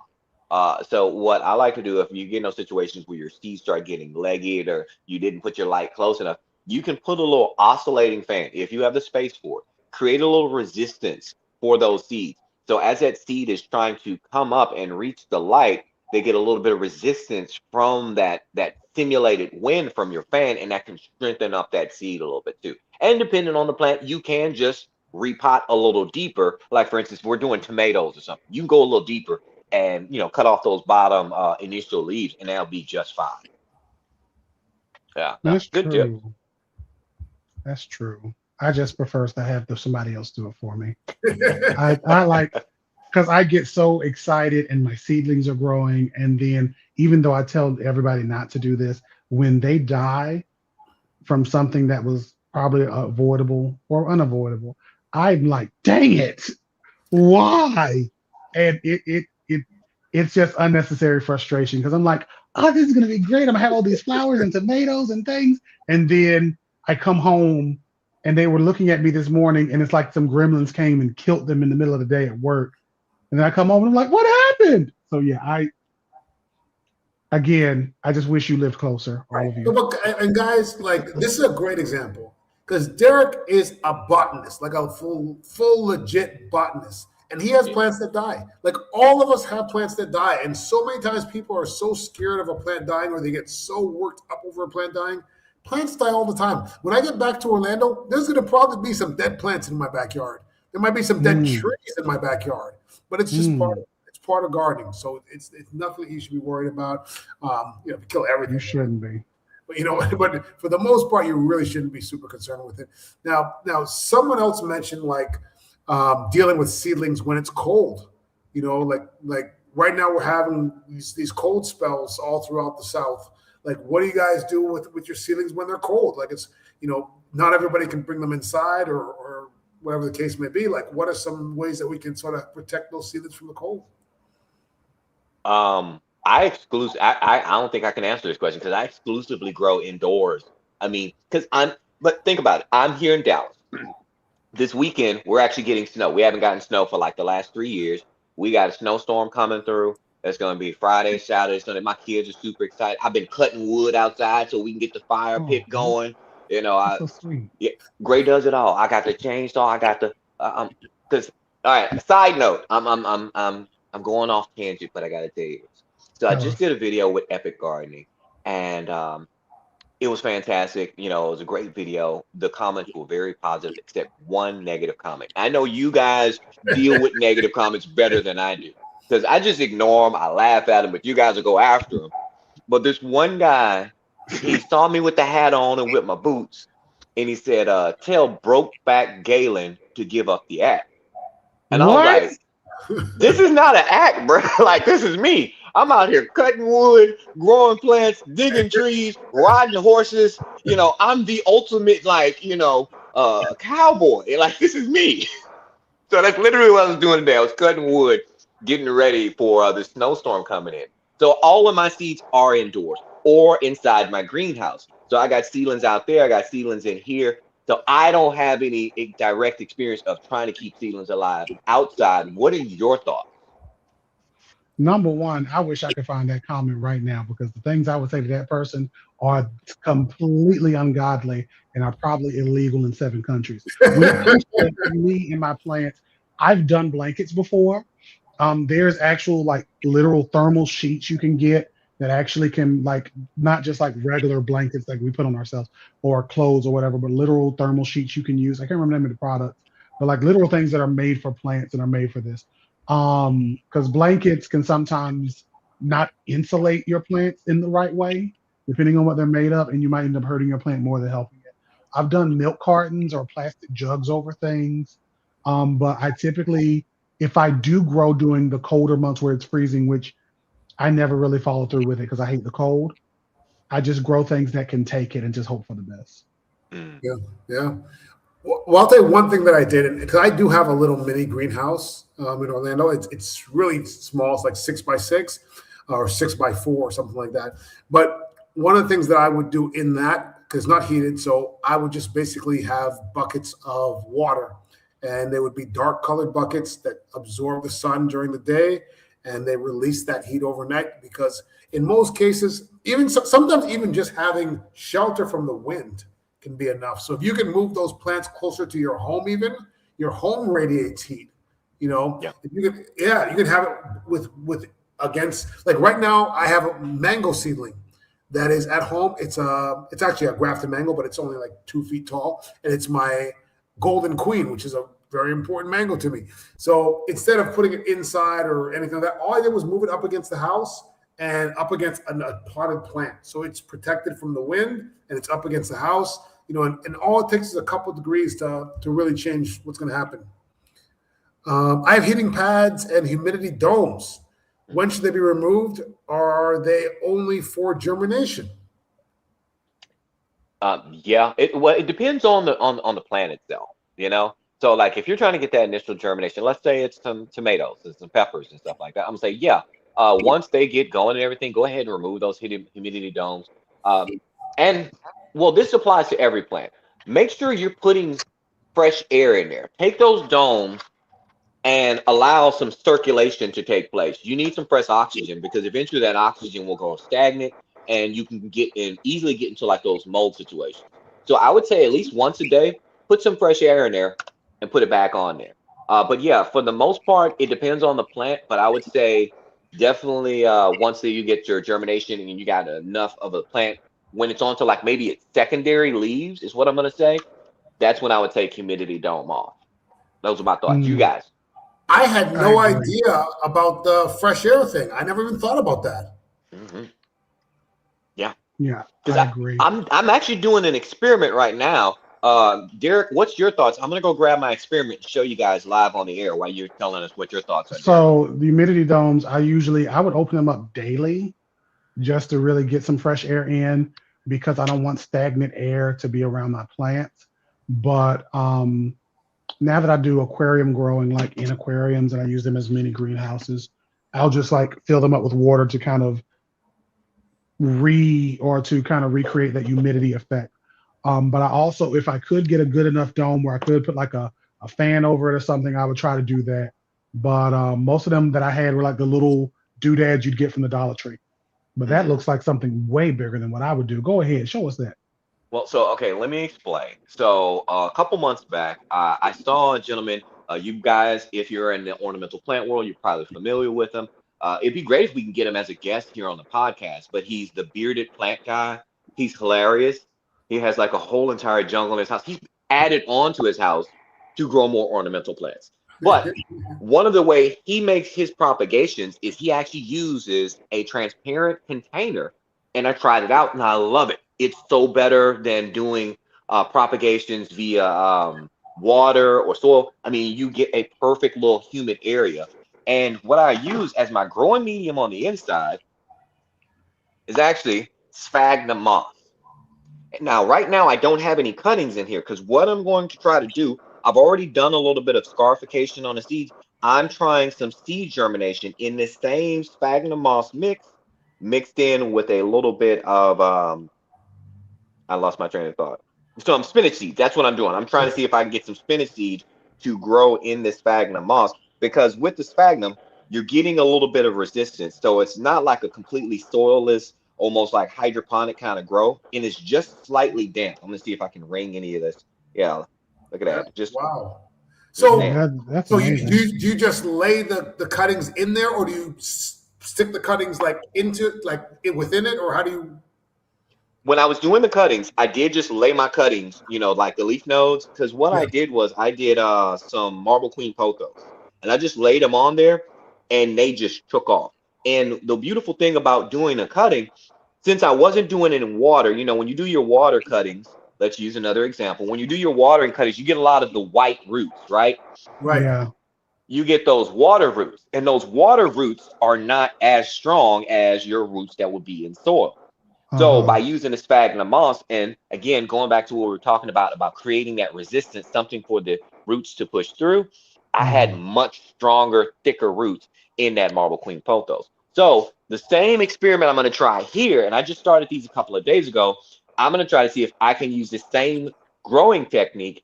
So what I like to do, if you get in those situations where your seeds start getting leggy or you didn't put your light close enough, you can put a little oscillating fan, if you have the space for it, create a little resistance for those seeds. So as that seed is trying to come up and reach the light, they get a little bit of resistance from that simulated wind from your fan, and that can strengthen up that seed a little bit too. And depending on the plant, you can just repot a little deeper. Like for instance, if we're doing tomatoes or something, you can go a little deeper and cut off those bottom initial leaves, and that'll be just fine. Yeah, That's good tip. true. That's true. I just prefer to have somebody else do it for me. I like, because I get so excited and my seedlings are growing, and then even though I tell everybody not to do this, when they die from something that was probably avoidable or unavoidable, I'm like, dang it, why? And it's just unnecessary frustration, because I'm like, oh, this is gonna be great. I'm gonna have all these flowers and tomatoes and things, and then I come home and they were looking at me this morning, and it's like some gremlins came and killed them in the middle of the day at work. And then I come home and I'm like, what happened? So yeah, I just wish you lived closer, all of you. Look, and guys, like, this is a great example, because Derek is a botanist, like a full legit botanist. And he has plants that die. Like, all of us have plants that die. And so many times people are so scared of a plant dying, or they get so worked up over a plant dying. Plants die all the time. When I get back to Orlando, there's going to probably be some dead plants in my backyard. There might be some dead trees in my backyard, but it's just part of gardening. So it's nothing you should be worried about. To kill everything. You shouldn't be. But but for the most part, you really shouldn't be super concerned with it. Now someone else mentioned dealing with seedlings when it's cold. Like right now we're having these cold spells all throughout the South. Like, what do you guys do with your seedlings when they're cold? Like, it's not everybody can bring them inside or whatever the case may be. Like, what are some ways that we can sort of protect those seedlings from the cold? I don't think I can answer this question, because I exclusively grow indoors. I mean, but think about it. I'm here in Dallas. This weekend, we're actually getting snow. We haven't gotten snow for like the last 3 years. We got a snowstorm coming through. It's going to be Friday, Saturday, Sunday. My kids are super excited. I've been cutting wood outside so we can get the fire pit going. That's so sweet. Yeah, Gray does it all. I got the chainsaw. I got the because all right. Side note, I'm going off tangent, but I got to tell you. So I just did a video with Epic Gardening, and it was fantastic. It was a great video. The comments were very positive, except one negative comment. I know you guys deal with negative comments better than I do, because I just ignore them. I laugh at them, but you guys will go after them. But this one guy, he saw me with the hat on and with my boots, and he said, tell Brokeback Galen to give up the act. And I was like, this is not an act, bro. Like, this is me. I'm out here cutting wood, growing plants, digging trees, riding horses. I'm the ultimate, cowboy. Like, this is me. So that's literally what I was doing today. I was cutting wood, getting ready for the snowstorm coming in. So all of my seeds are indoors or inside my greenhouse. So I got seedlings out there. I got seedlings in here. So I don't have any direct experience of trying to keep seedlings alive outside. What are your thoughts? Number one, I wish I could find that comment right now, because the things I would say to that person are completely ungodly and are probably illegal in 7 countries. Me and my plants, I've done blankets before. There's actual literal thermal sheets you can get that actually can not just like regular blankets like we put on ourselves or clothes or whatever, but literal thermal sheets you can use. I can't remember the name of the product, but literal things that are made for plants and are made for this. Because blankets can sometimes not insulate your plants in the right way, depending on what they're made of, and you might end up hurting your plant more than helping it. I've done milk cartons or plastic jugs over things, but I typically, if I do grow during the colder months where it's freezing, which I never really follow through with it because I hate the cold, I just grow things that can take it and just hope for the best. Mm. Yeah, yeah. Well, I'll tell you one thing that I did, because I do have a little mini greenhouse in Orlando. It's really small. It's like 6x6 or 6x4 or something like that. But one of the things that I would do in that, because it's not heated, so I would just basically have buckets of water, and they would be dark colored buckets that absorb the sun during the day, and they release that heat overnight. Because in most cases, even sometimes even just having shelter from the wind can be enough. So if you can move those plants closer to your home, even your home radiates heat. You know, Yeah. if you can, yeah, you can have it with against, like right now, I have a mango seedling that is at home. It's actually a grafted mango, but it's only like 2 feet tall, and it's my golden queen, which is a very important mango to me. So instead of putting it inside or anything like that, all I did was move it up against the house and up against a potted plant, so it's protected from the wind and it's up against the house. You know, and all it takes is a couple degrees to really change what's going to happen. I have heating pads and humidity domes. When should they be removed? Are they only for germination? Yeah, it depends on the plant itself, you know. So like if you're trying to get that initial germination, let's say it's some tomatoes and some peppers and stuff like that, I'm gonna say yeah. Once they get going and everything, go ahead and remove those humidity domes. Um, and well, this applies to every plant. Make sure you're putting fresh air in there. Take those domes and allow some circulation to take place. You need some fresh oxygen because eventually that oxygen will go stagnant and you can get in easily get into like those mold situations. So I would say at least once a day, put some fresh air in there and put it back on there. But yeah, for the most part, it depends on the plant. But I would say definitely once you get your germination and you got enough of a plant, when it's onto like maybe its secondary leaves, is what I'm gonna say. That's when I would take humidity dome off. Those are my thoughts. You Mm, guys. I had I no agree. idea about the fresh air thing. I never even thought about that. Hmm. Yeah, Yeah, because I agree. I'm actually doing an experiment right now. Derek, what's your thoughts? I'm gonna go grab my experiment and show you guys live on the air while you're telling us what your thoughts are, Derek. So the humidity domes, I would open them up daily just to really get some fresh air in because I don't want stagnant air to be around my plants. But now that I do aquarium growing, like in aquariums, and I use them as mini greenhouses, I'll just like fill them up with water to kind of recreate that humidity effect. But I also, if I could get a good enough dome where I could put like a fan over it or something, I would try to do that. But most of them that I had were like the little doodads you'd get from the Dollar Tree. But that Hmm. looks like something way bigger than what I would do. Go ahead, show us that. Well, so okay, let me explain. So a couple months back, I saw a gentleman. You guys, if you're in the ornamental plant world, you're probably familiar with him. It'd be great if we can get him as a guest here on the podcast. But he's the bearded plant guy. He's hilarious. He has like a whole entire jungle in his house. He added on to his house to grow more ornamental plants. But one of the way he makes his propagations is he actually uses a transparent container, and I tried it out and I love it. It's so better than doing propagations via water or soil. I mean, you get a perfect little humid area. And what I use as my growing medium on the inside is actually sphagnum moss. Now, right now, I don't have any cuttings in here because what I'm going to try to do, I've already done a little bit of scarification on the seeds. I'm trying some seed germination in this same sphagnum moss mix, mixed in with a little bit of I lost my train of thought. So I'm spinach seeds. That's what I'm doing. I'm trying to see if I can get some spinach seeds to grow in this sphagnum moss because with the sphagnum, you're getting a little bit of resistance. So it's not like a completely soilless, almost like hydroponic kind of grow, and it's just slightly damp. I'm gonna see if I can wring any of this. Yeah, look at Yeah, that. Just wow. Yeah, damp. So, that's so you do amazing. you, do you just lay the cuttings in there, or do you stick the cuttings like into like within it, or how do you? When I was doing the cuttings, I did just lay my cuttings, like the leaf nodes, because what Yeah. I did was I did some marble queen pothos. and I just laid them on there, and they just took off. And the beautiful thing about doing a cutting, since I wasn't doing it in water, you know, when you do your water cuttings, let's use another example. When you do your watering cuttings, you get a lot of the white roots, right? Right. Yeah. You get those water roots, and those water roots are not as strong as your roots that would be in soil. So Uh-huh. by using the sphagnum moss, and again, going back to what we were talking about creating that resistance, something for the roots to push through, I had Uh-huh. much stronger, thicker roots in that Marble Queen pothos. So the same experiment I'm going to try here, and I just started these a couple of days ago. I'm going to try to see if I can use the same growing technique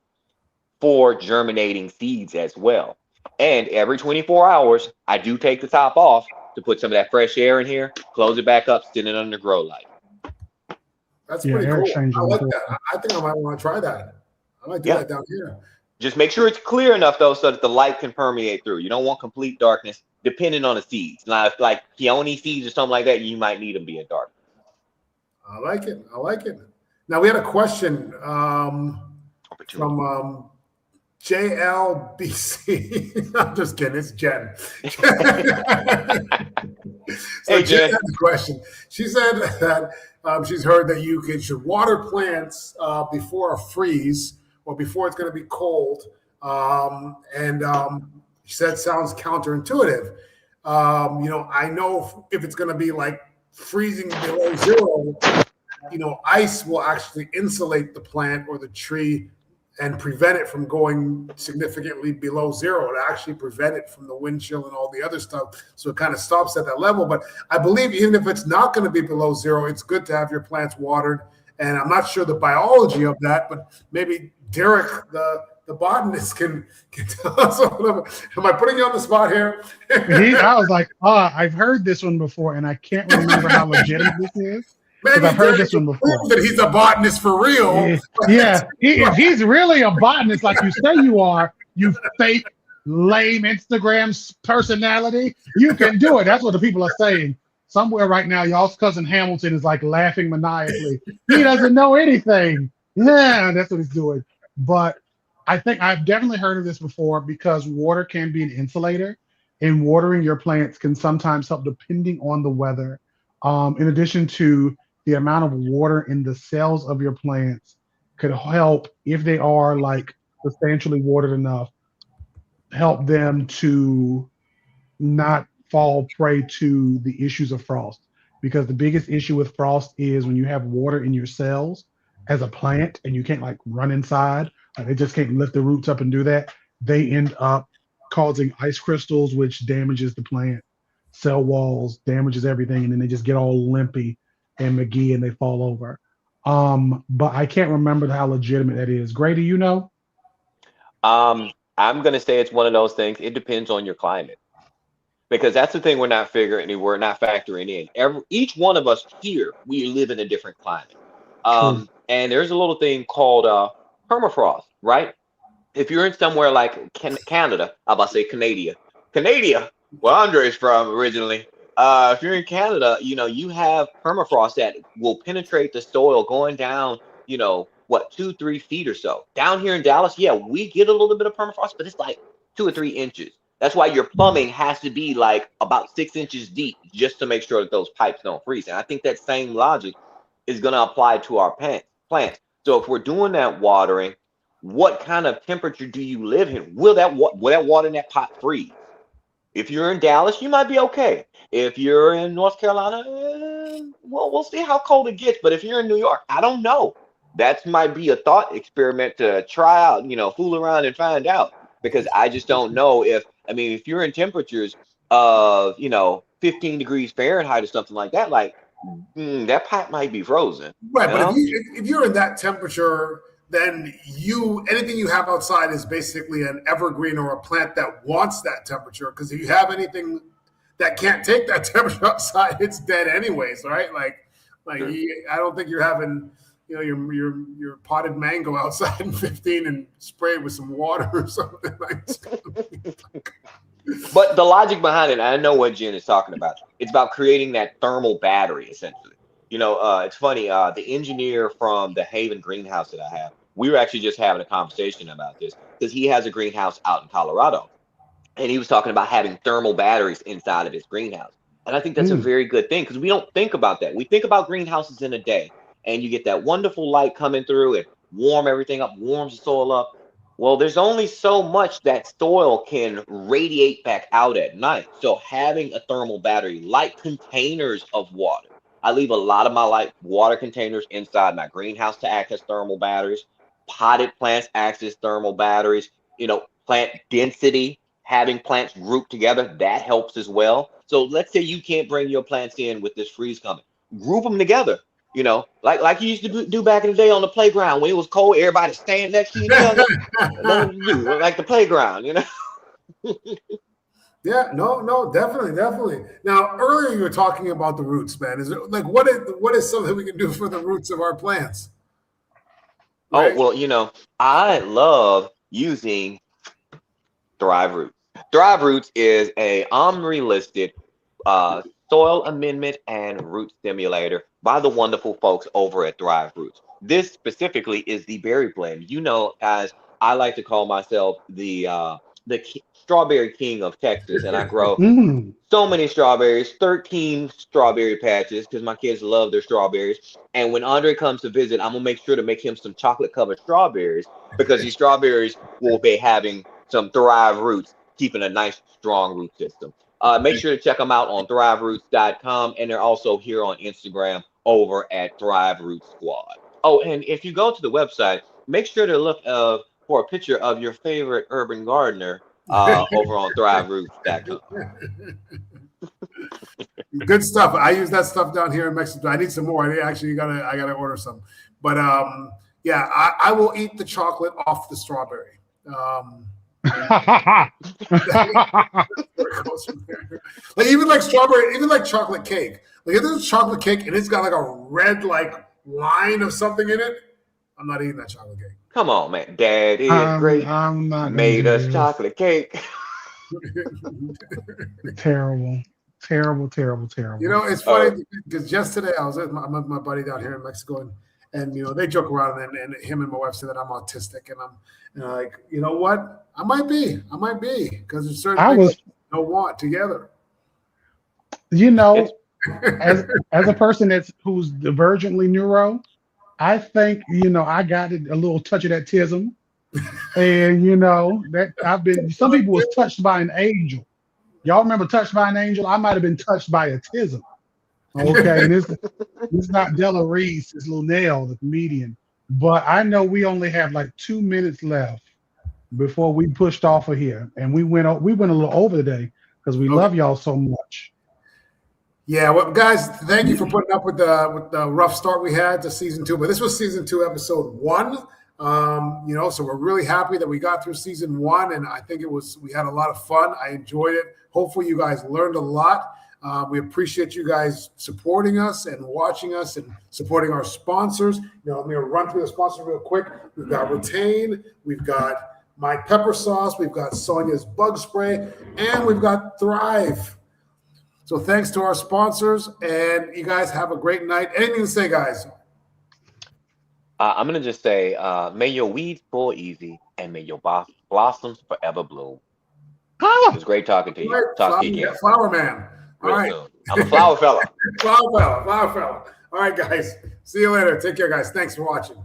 for germinating seeds as well. And every 24 hours, I do take the top off to put some of that fresh air in here, close it back up, send it under grow light. That's Yeah, pretty air cool. exchange I is like important. that. I think I might want to try that. I might do Yeah. that down here. Just make sure it's clear enough though, so that the light can permeate through. You don't want complete darkness, depending on the seeds. Now, if like peony seeds or something like that, you might need them be in dark. I like it. I like it. Now we had a question from JLBC. I'm just kidding. It's Jen. So Hey, Jen. Jen had a question. She said that she's heard that you should water plants before a freeze or before it's going to be cold. She said it sounds counterintuitive. I know if it's going to be like freezing below zero, ice will actually insulate the plant or the tree and prevent it from going significantly below zero. It actually prevent it from the wind chill and all the other stuff. So it kind of stops at that level. But I believe even if it's not going to be below zero, it's good to have your plants watered. And I'm not sure the biology of that, but maybe Derek, the botanist, can tell us a little bit. Am I putting you on the spot here? I was like, I've heard this one before, and I can't remember how legitimate this is. Maybe I've heard Derek this one can before. prove that he's a botanist for real. Yeah. If he's really a botanist like you say you are, you fake, lame Instagram personality, you can do it. That's what the people are saying. Somewhere right now, y'all's cousin Hamilton is like laughing maniacally. He doesn't know anything. Yeah, that's what he's doing. But I think I've definitely heard of this before because water can be an insulator, and watering your plants can sometimes help depending on the weather. In addition to the amount of water in the cells of your plants could help, if they are like substantially watered enough, help them to not fall prey to the issues of frost. Because the biggest issue with frost is when you have water in your cells as a plant and you can't like run inside, like they just can't lift the roots up and do that, they end up causing ice crystals, which damages the plant, cell walls, damages everything, and then they just get all limpy and McGee and they fall over. But I can't remember how legitimate that is. Gray, do you know? I'm gonna say it's one of those things. It depends on your climate, because that's the thing we're not factoring in. Each one of us here, we live in a different climate. And there's a little thing called permafrost, right? If you're in somewhere like Canada, I'm about to say Canada, where Andre's from originally. If you're in Canada, you have permafrost that will penetrate the soil going down, 2-3 feet or so. Down here in Dallas, yeah, we get a little bit of permafrost, but it's like 2 or 3 inches. That's why your plumbing has to be like about 6 inches deep just to make sure that those pipes don't freeze. And I think that same logic is going to apply to our plants. So if we're doing that watering, what kind of temperature do you live in? Will that water in that pot freeze? If you're in Dallas, you might be okay. If you're in North Carolina, well, we'll see how cold it gets. But if you're in New York, I don't know. That might be a thought experiment to try out, fool around and find out. Because I just don't know if you're in temperatures of, 15 degrees Fahrenheit or something like that, that pot might be frozen. Right, but if you're in that temperature, then anything you have outside is basically an evergreen or a plant that wants that temperature. Because if you have anything that can't take that temperature outside, it's dead anyways, right? Sure. I don't think you're having your potted mango outside in 15 and spray it with some water or something like that. But the logic behind it, I know what Jen is talking about. It's about creating that thermal battery, essentially. It's funny. The engineer from the Haven greenhouse that I have, we were actually just having a conversation about this because he has a greenhouse out in Colorado. and he was talking about having thermal batteries inside of his greenhouse. And I think that's a very good thing because we don't think about that. We think about greenhouses in a day, and you get that wonderful light coming through and warm everything up, warms the soil up. Well, there's only so much that soil can radiate back out at night. So having a thermal battery, like containers of water. I leave a lot of my like water containers inside my greenhouse to act as thermal batteries. Potted plants act as thermal batteries. You know, plant density, having plants grouped together, that helps as well. So let's say you can't bring your plants in with this freeze coming. Group them together. You know, like you used to do back in the day on the playground when it was cold, everybody stand next to each other. Like the playground, you know. Yeah, no, definitely. Now, earlier you were talking about the roots, man. Is it like what is something we can do for the roots of our plants? Right? Oh, well, you know, I love using Thrive Roots. Thrive Roots is a OMRI listed soil amendment and root stimulator by the wonderful folks over at Thrive Roots. This specifically is the berry blend. You know, guys, I like to call myself the strawberry king of Texas, and I grow so many strawberries, 13 strawberry patches, because my kids love their strawberries. And when Andre comes to visit, I'm gonna make sure to make him some chocolate covered strawberries, because these strawberries will be having some Thrive Roots, keeping a nice strong root system. Make sure to check them out on thriveroots.com, and they're also here on Instagram over at Thrive Root Squad. Oh, and if you go to the website, make sure to look for a picture of your favorite urban gardener over on thriveroots.com. Good stuff. I use that stuff down here in Mexico. I need some more. I gotta order some. But yeah, I will eat the chocolate off the strawberry. Like even like strawberry, even like chocolate cake. Like if there's chocolate cake and it's got like a red like line of something in it, I'm not eating that chocolate cake. Come on, man. Dad is great. I'm not made us chocolate cake. Terrible. You know, it's funny because just today I was with my buddy down here in Mexico, and you know they joke around, and him and my wife say that I'm autistic, and I'm like, you know what? I might be because there's certain things I don't want together. You know, as a person who's divergently neuro, I think, you know, I got a little touch of that tism, and you know that some people was touched by an angel. Y'all remember Touched by an Angel? I might have been touched by a tism. Okay, and it's not Della Reese, it's Lunel, the comedian. But I know we only have like 2 minutes left before we pushed off of here, and we went a little over today because we love y'all so much. Yeah, well, guys, thank you for putting up with the rough start we had to season 2. But this was season 2, episode 1. You know, so we're really happy that we got through season 1, and I think we had a lot of fun. I enjoyed it. Hopefully, you guys learned a lot. We appreciate you guys supporting us and watching us and supporting our sponsors. You know, I'm going to run through the sponsors real quick. We've got Retain, we've got My Pepper Sauce, we've got Sonia's Bug Spray, and we've got Thrive. So thanks to our sponsors, and you guys have a great night. Anything to say, guys? I'm going to just say, may your weeds pull easy, and may your blossoms forever bloom. It was great talking to you. Right, Talk to you again. Flower man. All right. I'm a flower fella. Flower fella. All right, guys. See you later. Take care, guys. Thanks for watching.